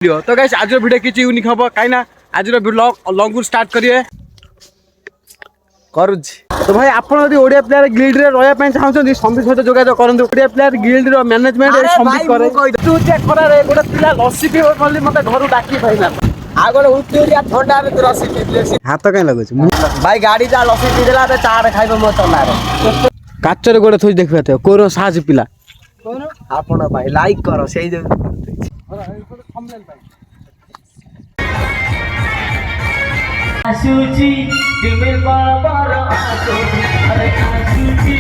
तो गाइस आज वीडियो किछि यूनिक हबो काइना आज ब्लॉग लॉन्ग स्टार्ट करिए करूछि। तो भाई आपण यदि ओडिया प्लेयर गिल्ड रे रहया पय चाहछन संबित सहित जोगाजोग करंतु। ओडिया प्लेयर गिल्ड रो मैनेजमेंट ए संबित करे तू चेक करा रे गोटे पिला लस्सी पीबो बोली मते घरु डाकी पाइना आ गोटे उतरिया ठंडा रे लस्सी पीले हाथ काई लगछ भाई गाड़ी जा लस्सी पी देला त चार खाइबो मो तना रे काचर गोटे थोइ देखबे कोरो साज पिला कोन आपण भाई लाइक करो सेही जो आसुची दिल बाबर आसुची अरे आसुची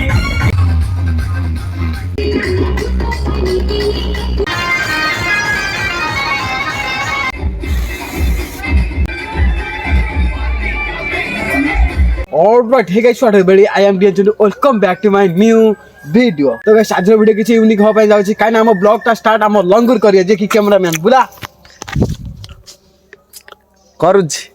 Alright, hey guys, what everybody? I am Dian Chindu. Welcome back to my new video. तो guys आज वीडियो किछि यूनिक हो पाइ जाउछि काई ना हम ब्लॉग ता स्टार्ट हम लंगुर करिए जे कि कैमरामैन बुला करूछि।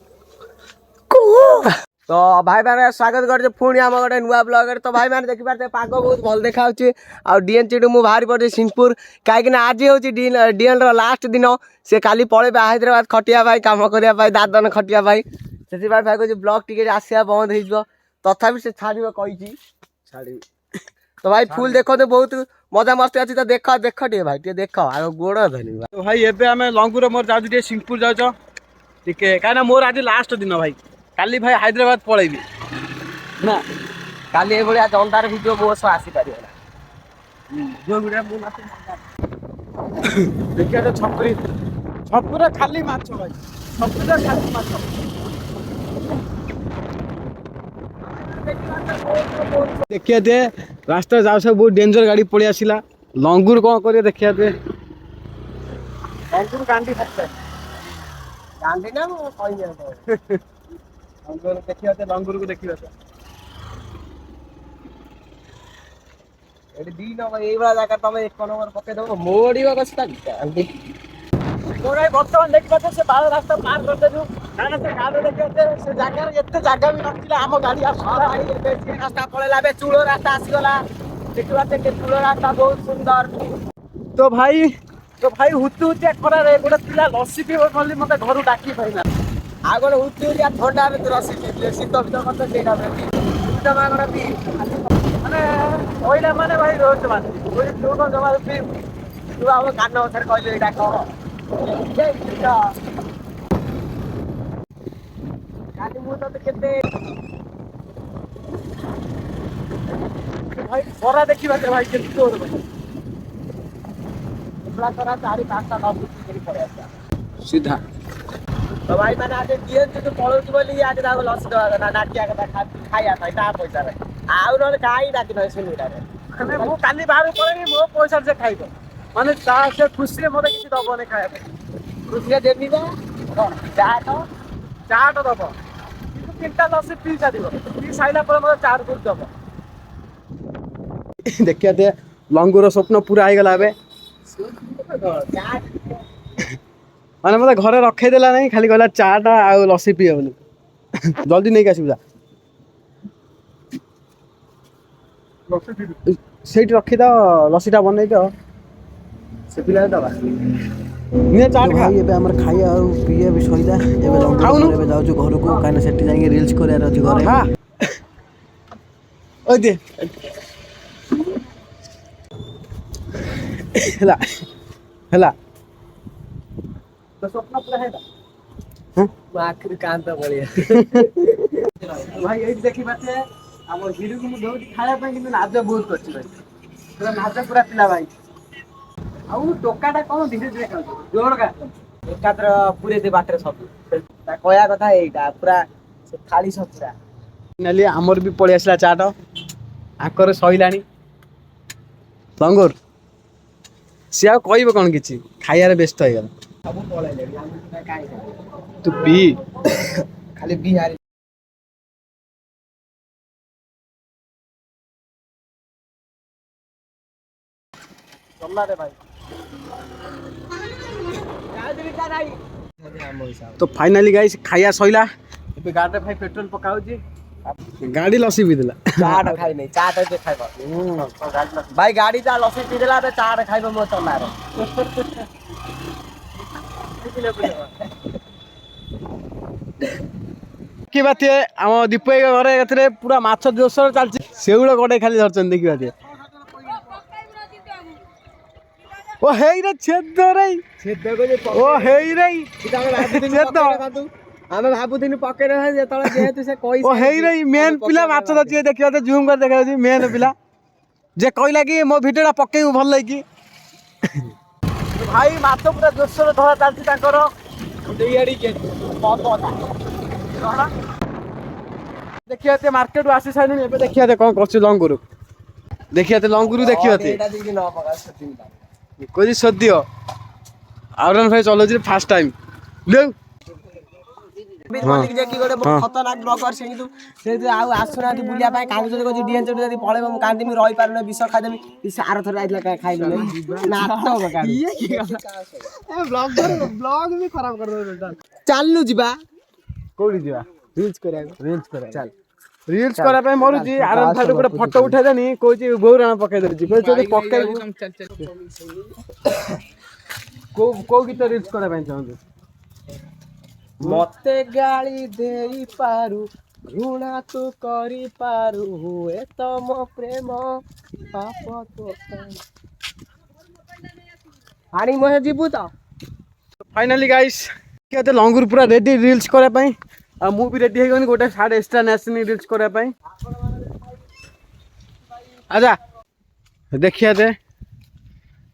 तो भाई मैंने स्वागत कर पुणी आम गोटे नुआ ब्लॉगर। तो भाई मैंने देखिपारे पाग बहुत भल देखा आ डीएन चिडू मु बाहरी पड़े सिंहपुर कहीं आज हूँ डीएन लास्ट दिन से काली पड़े हैदराबाद खटिया कम करने दादन खटिया से भाई कह ब्लॉग टिके आसा बंद हो तथापि से छाड़ कही छाड़ी। तो भाई फुल देखो तो बहुत मजा मस्ती अच्छी। तो देख देख टे भाई टे देख आग गोड़ धनी। तो भाई एबे हमें लंगुर मोर जाउ जे सिंहपुर जाउछ टिके काई ना मोर आज लास्ट दिन भाई काली भाई हैदराबाद पळैबी ना काली ए जंदार भिडियो मो सह आसी पार जो वीडियो मु देखिया तो छपुरा खाली माछ भाई छपुरा खाली माछ देखिए दे रास्ता जाओ सब बहुत डेंजर गाड़ी पड़ी आसिला लंगुर कौन करिए देखिए दे लंगुर गांडी खाते गांधी ना मो कहि लंगुर देखिए दे लंगुर को देखिए दे एडी दिन ए वाला जगह तुम एक नंबर पके दो मोड़ीवा कष्टा गांधी मोराई बर्तमान देखिए से बाहर रास्ता पार करते जो काना से गाड़ी देखिए से जगह एते जगह भी नथिला हम गाड़ी आसला रास्ता पळेला बे चूलो रास्ता आसीगला देखिबा ते के चूलो रास्ता बहुत सुंदर। तो भाई हुतु चेक करा रे गोटे पिला लस्सी पीबो बोली मते घरु डाकी पाइना आ गोटे उतरिया ठंडा रे रसी पीले शीत भीतर मते केना रे उल्टा मागड़ा पी माने ओइला माने भाई रोज माने ओइ लोग जमा पी तू आव कान ओथर कहले एटा कह जय सीता काली मु तो केते भाई खरा देखिबा के भाई केते तोर भाई बड़ा करा चारि पांचटा ना बुझी पड़े आसा सीधा। तो भाई मैंने आज डीएन चिडू पळौची बोली आज दाग लस दवा ना नाटिया का खाया था ता पैसा रे आउ न काई डाकी न सुनिरा रे माने मु काली बाहर पळेनी मो पैसा से खाइबो माने ता से खुशी रे मते किछि दबो ने खाया खुशिया देबी बा चाट दबो किंतु तीनटा लस्सी पी सादिबो पी साइला पर मते चार गुड दबो देखिया दे लंगुर स्वप्न पूरा आइ गला बे माने मते घरे रखै देला नहीं खाली कहला चाटा आ लस्सी पिए बोली जल्दी नहीं आसी जा सेठ रखी दो लस्सीटा बनै दो से पिला दबा ने चाट खा भाई एबे हमर खाइया और पिए भी सहिदा एबे लंगुर एबे जाउ जो घर को काने सेठी जाके रील्स करे रहछि घरे हां ओ दे हला तो स्वप्न पूरा है हां आखिर कांता बलिया भाई एई देखि बाते हमर हिरू को दो खाया पे किंतु नाज बहुत करछि भाई पूरा नाज पूरा पिला भाई आउ टोकाटा कोन धीरे धीरे खाउ जोर का एकात्र पूरे दे बाटरे सब ता कहया कथा एटा पूरा से थाली सचरा नाली हमर भी पळि आसला चाट आकर सहिलानी लंगुर सिया कहइबो कोन किछि खाइया रे व्यस्त हो गेल सब पळैले हम काई तू पी खाली बिहारी चलना रे भाई का नहीं तो फाइनली गाइस खाइया सहिला एबे गाड़ी भाई पेट्रोल पकाउ जी गाड़ी लसी भी दिला चाट खाई नहीं चाट जे खाइबो भाई गाड़ी जा लसी पी देला त चाट खाइबो मो चला रे কি বাতি ଆମ ଦୀପ ଭାଇ ଘରେ ଏଥିରେ ପୁରା ମାଛ ଜୋସର ଚାଲିଛି ସେଗୁଡା ଗୋଟେ ଖାଲି ଧରିଛନ୍ତି ଦେଖି ବାତି ଓ ହେଇରେ ଛେଦ ରେ ଓ ହେଇରେ ଛେଦ ଆମେ ଭାବୁଥିଲୁ ପକେଇ ରଖା ଯେତେବେଳେ ଯେହେତୁ ସେ କହି ଓ ହେଇରେ ମେନ୍ ପିଲା ମାଛ ଧରିଛି ଦେଖିବା ତ ଜୁମ୍ କରି ଦେଖାଯାଉଛି ମେନ୍ ପିଲା ଯେ କହିଲା କି ମୋ ଭିଡିଓଟା ପକେଇବୁ ଭଲ ଲାଗି ଭାଇ ମାଛ ପୁରା ଜୋସର ଧରା ଚାଲିଛି ତାଙ୍କର ଦେଖିବା ତେ ମାର୍କେଟରୁ ଆସି ସାରିଲେଣି ଏବେ ଦେଖିବା ତେ କଣ କରୁଛି ଲଙ୍ଗୁରୁ ଦେଖିବା ତେ ଲଙ୍ଗୁରୁ ଦେଖିବା ତେ କହୁଛି ସଦ୍ୟ ଆଉରନ୍ ଭାଇ ଚଲାଉଛି ଫାର୍ଷ୍ଟ ଟାଇମ୍ ଗୋଟେ ଖତରନାକ ବ୍ଲଗର ସେ କିନ୍ତୁ ସେ ଆଉ ଆସୁନାହାନ୍ତି ବୁଲିବା ପାଇଁ କାହାକୁ ଯଦି କହୁଛି ଡିଏନ୍ ଚୋଟ ଯଦି ପଳେଇବ ମୁଁ କାନ୍ଦିମି ରହିପାରୁନି ବିଷ ଖାଇଦେମି ସେ ଆର ଥର ଯାଇଥିଲା ଖାଇଲୁ ଚାଲୁ ଯିବା କୋଉଠି ଯିବା ରିଲ୍ସ କରିବାକୁ ଚାଲ ରିଲ୍ସ କରିବା ପାଇଁ ମରୁଛି ଆରନ୍ ଭାଇ ଗୋଟେ ଫଟୋ ଉଠେଇଦେନି କହୁଛି ବୋଉ ରାଣ ପକେଇ ଦଉଛି କହୁଛି ଯଦି ପକେଇବୁ କୋଉ ଗୀତ ରିଲ୍ସ କରିବା ପାଇଁ ଚାହୁଁଛୁ ମତେ ଗାଳି ଦେଇପାରୁ ଘୃଣା ତୁ କରିପାରୁ ହୁଏ ତମ ପ୍ରେମ ପାପ ପାଣି ମହେ ଯିବୁ ତ फाइनाली गाइस कहते लंगुर पूरा रेडी रील्स करने ପାଇଁ ଆଉ ମୁଁ ବି ରେଡି ହେଇଗନି ଗୋଟେ ସାର୍ଟ ଏକ୍ସଟ୍ରା ନେସିନି ରିଲ୍ସ କରିବା ପାଇଁ ଆजा ଦେଖିଆ ଦେ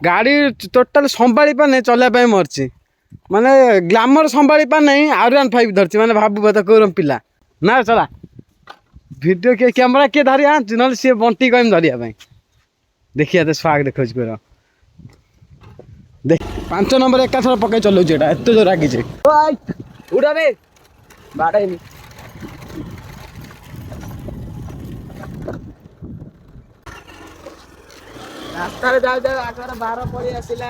ଗାଡ଼ି ଟୋଟାଲ ସମ୍ଭାଳି ପାରୁନି ଚଲେଇବା ପାଇଁ ମରଛି ମାନେ ଗ୍ଲାମର ସମ୍ଭାଳି ପାରୁନାହିଁ R15 ଧରିଛି ମାନେ ଭାବୁ ବତ କୋଉ ପିଲା ନା ଚଲା ଭିଡ଼ିଓ କିଏ କ୍ୟାମେରା କିଏ ଧରି ଆଣିଛି ନହେଲେ ସିଏ ବଣ୍ଟି କହିମି ଧରିବା ପାଇଁ ଦେଖିଆ ଦେ ସ୍ୱାଗ ଦେଖଉଛି ପୁରା देख 5 नंबर एकाथर पकई चलाଉଛି এটা এত জোর রাগিছে ওই উড়াবে বাড়াইনি রাস্তারে যাও যাও আগরে 12 পড়ি আসিলা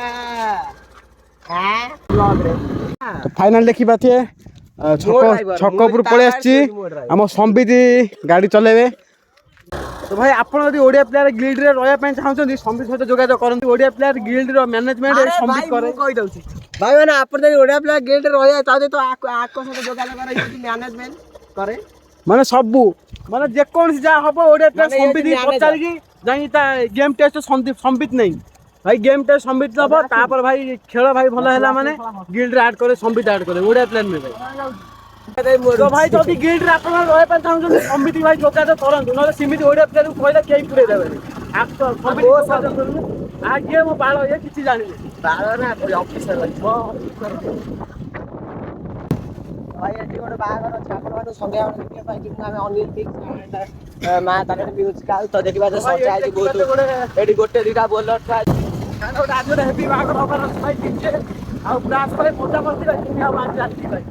হ্যাঁ ব্লগ রে তো ফাইনাল দেখি পাথিয়ে ছক উপর পড়ে আসছি আম সম্বিত গাড়ি চলাইবে তো ভাই আপনার যদি ওড়িয়া প্লেয়ার গিল্ডরে রহবা ପାଇଁ চাহুଛନ୍ତି সম্বিত সହିତ যোগাযোগ କରନ୍ତୁ ওড়িয়া প্লেয়ার গিল্ডର ম্যানেজমেন্ট এই সম্বিত করে কই দউছি ভাই মানে আপন যদি ওড়িয়া প্লেয়ার গিল্ডরে রহবা চাহুଛନ୍ତି তো আক সହିତ যোগাযোগ করে এই ম্যানেজমেন্ট করে মানে সবু মানে যে কোনসি যা হবো ওড়িয়া প্লেয়ার সম্বিত পচারি কি যাই তা গেম টেস্ট সম্বিত নাই ভাই গেম টেস্ট সম্বিত দব তারপর ভাই খেল ভাই ভালো হেলা মানে গিল্ডরে আড করে সম্বিত আড করে ওড়িয়া প্লেয়ার মে ভাই তো ভাই যদি গিল্ডরে আপনারা রহবা ପାଇଁ চাহুଛନ୍ତି সম্বিত ভাই যোগাযোগ କରନ୍ତୁ নলে সীমিত ওড়িয়া প্লেয়ার কইলা কেই পুরে দেবে আপ তো সম্বিত যোগাযোগ করুন আগে মো বাଳ ଏ କିଛି ଜାଣିନି ବାଳ ନା ଅଫିସର ଭାଇ ଏଠି ଗୋଟେ ବାହାଘର ଅଛି ଆପଣ ମାନେ ସନ୍ଧ୍ୟା ବେଳେ ଦେଖିବା ପାଇଁ ଯିବୁ ଆମେ ଅନିଲ ଠିକ ମା ତାଙ୍କର ମ୍ୟୁଜିକ ଆଉ ତ ଦେଖିବା ଯେ ସଜା ହେଇଛି ବହୁତ ଏଠି ଗୋଟେ ଦିଟା ବୋଲର ଥା କାରଣ ଗୋଟେ ଆଜି ଗୋଟେ ହେଭି ବାହାଘର ହବାର ଅଛି ଭାଇ ଟିକେ ଆଉ ବ୍ରାସ ପରେ ମଜା ମସ୍ତି ଭାଇ ଟିକେ ଆଉ ଆଜି ଆସିଛି ଭାଇ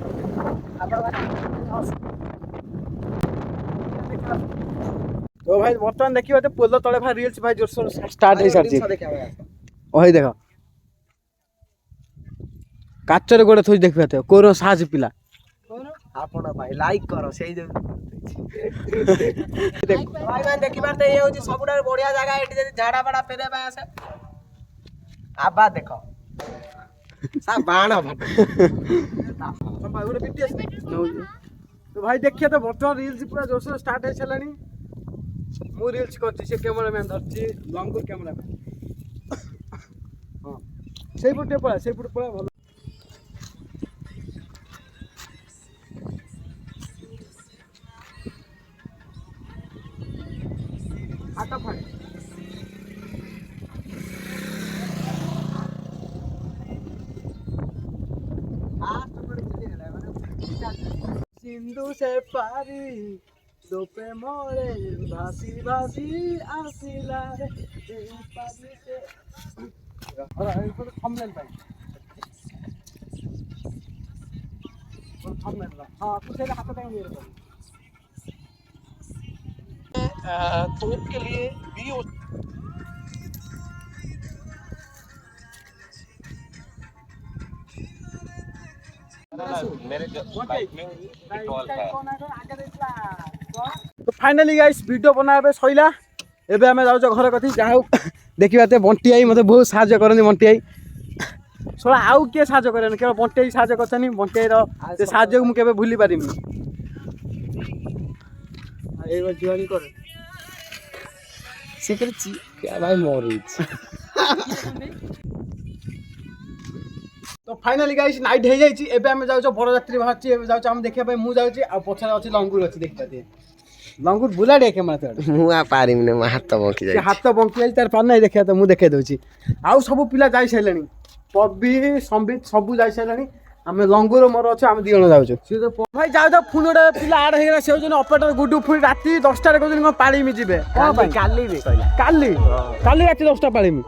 तो भाई बर्तमान देखिए तो पोलो तले भाई रील्स भाई जोरसोर स्टार्ट हो सारछि ओ भाई देखो काचर गोडे थोई देखबे तो कोरो साज पिला ଆପଣ ଭାଇ ଲାଇକ୍ କର ସେଇ ଯୋଉ ଭାଇ ମାନେ ଦେଖିବାରେ ଇଏ ହଉଛି ସବୁଠାରୁ ବଢିଆ ଜାଗା ଏଠି ଯଦି ଝାଡା ବାଡା ଫେରେ ପାଇଁ ଆସେ ଆବା ଦେଖ ସା ବାଣ भाई गोटे बीटीएस तो भाई देखिए तो बर्तमान रील्स पूरा जोरसोर स्टार्ट हो सालानी मु रील्स करछि से कैमरामैन धरछि लंगुर कैमरामैन हां सेई पुटे पळा भलो आता फाड़े सिंधु से पारी दोपे मोरे भासी भासी आसिला रे पानी से और थंबनेल भाई और थंबनेल हां कुछ ऐसा हाथ टाइम मेरे को थोप के लिए भी तो फाइनली गाइस वीडियो बनाबे सइला एबे हमें जाउ घर कथि जाऊ देखिबाते बंटी आई मते बहुत साहाय्य करनी बंटी आई ଶଳା ଆଉ କିଏ ସାହାଯ୍ୟ କରେନି, କେବଳ ବଣ୍ଟେଇ ସାହାଯ୍ୟ କରିଛନ୍ତି। ବଣ୍ଟେଇର ସେ ସାହାଯ୍ୟକୁ ମୁଁ କେବେ ଭୁଲି ପାରିବିନି। ଏଇ ଜୁଆନି କର ସେ କରିଛି ଭାଇ ମରୁଛି। ତ ଫାଇନାଲି ଗାଇସ୍ ନାଇଟ୍ ହେଇଯାଇଛି। ଏବେ ଆମେ ଯାଉଛୁ ବରଯାତ୍ରୀ ବାହାରିଛି, ଏବେ ଯାଉଛୁ ଆମେ ଦେଖିବା ପାଇଁ। ମୁଁ ଯାଉଛି ଆଉ ପଛରେ ଅଛି ଲଙ୍ଗୁର ଅଛି, ଦେଖିପାରିବେ ଲଙ୍ଗୁର ବୁଲାଡେ କ୍ୟାମେରା ମୁଁ ଆଉ ପାରିବିନି, ମୋ ହାତ ବଙ୍କି ସେ ଯାଇଛି। ହାତ ବଙ୍କି ଯାଇଛି, ତାର ପାନ ନାହିଁ ଦେଖିବା। ତ ମୁଁ ଦେଖେଇ ଦଉଛି, ଆଉ ସବୁ ପିଲା ଯାଇସାରିଲେଣି। ପବି ସମ୍ବିତ ସବୁ ଯାଇସାରିଲେଣି। ଆମେ ଲଙ୍ଗୁର ମୋର ଅଛି, ଆମେ 2 ଜଣ ଯାଉଛୁ। ଭାଇ ଯାଉ ପୁଣି ଗୋଟେ ପିଲା ଆଡ ହେଇଗଲା, ସେ ହଉଛନ୍ତି ଅପରେଟର ଗୁଡୁ। ପୁଣି ରାତି 10ଟାରେ କହୁଛନ୍ତି କଣ ପାଳିମି ଯିବେ। କଣ ପାଇଁ କାଲି କାଲି ରାତି 10ଟା ପାଳିମି।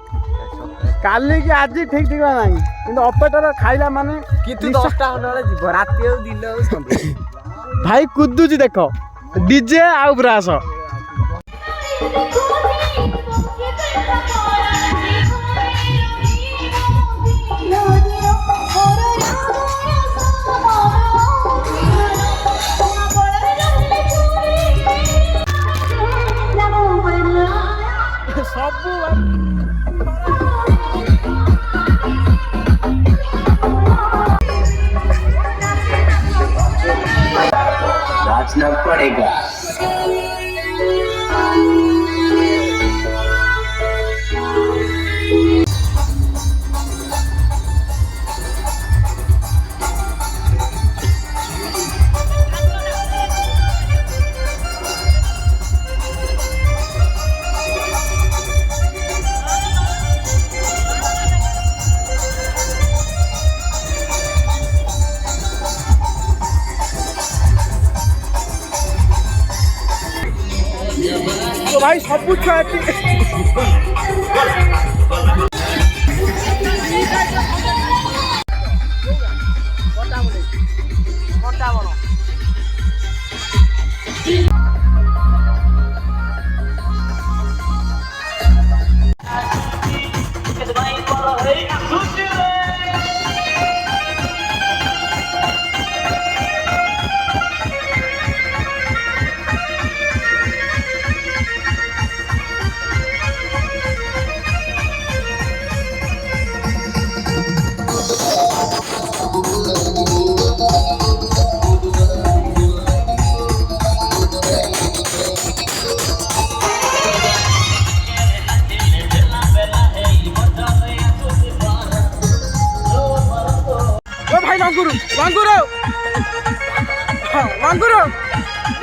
କାଲି କି ଆଜି ଠିକ ଠିକ ନାହିଁ, କିନ୍ତୁ ଅପରେଟର ଖାଇଲା ମାନେ କିନ୍ତୁ 10ଟା ବେଳେ ଯିବ, ରାତି ହଉ ଦିନ ହଉ ସନ୍ଧ୍ୟା। ଭାଇ କୁଦୁଛି ଦେଖ, ଡିଜେ ଆଉ ବ୍ରାସ। ସବୁ नाचना पड़ेगा। तो भाई सब कुछ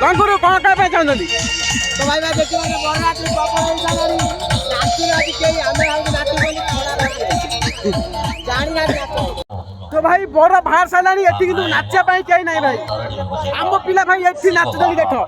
ଲଙ୍ଗୁରୁ କଣ ଖାଇବା ପାଇଁ ଚାହୁଁଛନ୍ତି? तो भाई मैं देखिए मैंने बोल रहा कि पापा नहीं जाना नहीं नाचती नाचती के हमें हम नाचती बोली खड़ा रहती जानी ना नाचो तो भाई बड़ बाहर सारानी एठी किंतु नाचिया ପାଇଁ केही नाही भाई हम पिला भाई एठी नाचुଛନ୍ତି देखो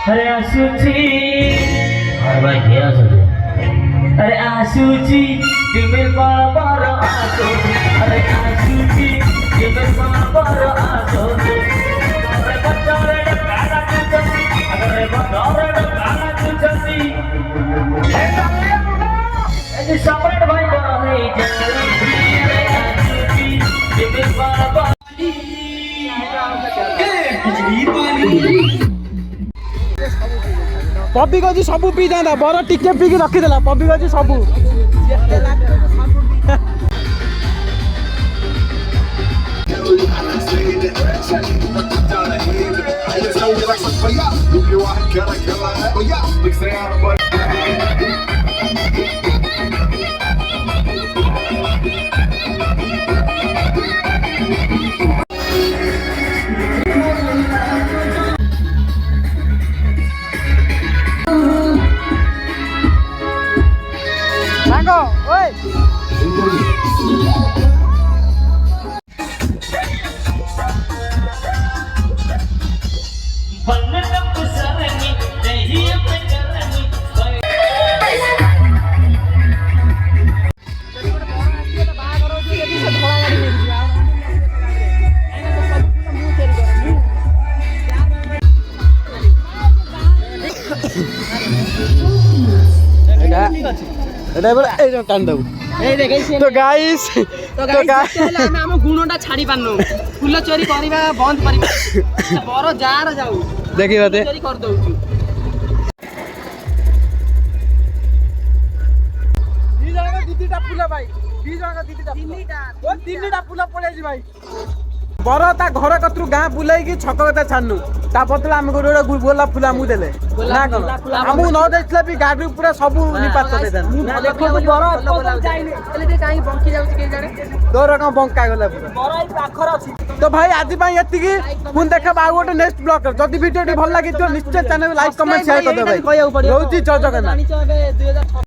अरे आशुची अरे भाई क्या सोचे अरे आशुची दिमिल बाबर आशुची अरे आशुची दिमिल बाबर आशुची अरे बच्चारे काला चुचसी अरे बच्चारे काला चुचसी ऐसे सम्राट भाई बने जल्दी अरे आशुची दिमिल बाबर पब्बी कजी सबू पी जाता बर टिके पीकी रखीदेला पब्बी कजी सबू Mango, oi. बल्लम सरनी नहीं पे करनी तो गाइस ଆମେ ଆମ ଗୁଣଟା ଛାଡି ପାରୁନୁ ଫୁଲ ଚୋରି କରିବା ବନ୍ଦ କରିବା ବର ଯାହାର ଯାଉ देखी बाते ଚୋରି କରିଦଉଛୁ दी जगह दीदीटा फूल भाई दी जगह दीदीटा तीनटा फूल पड़े भाई बर ता घर कतरू गाँ बुलाई छक कथा छानु ता बदला आम गोटे गोलाप फूल आमକୁ देले ना कौन आमକୁ न देथिला भी गाड़ी पूरा सब निपात कर देन तोर कौन बंका गला पूरा तो भाई आज एति पुन देखा आ गोटे नेक्स्ट ब्लॉग जदि वीडियो भल लगी निश्चय चैनल लाइक कमेंट शेयर कर दे भाई रोची जय जगन्नाथ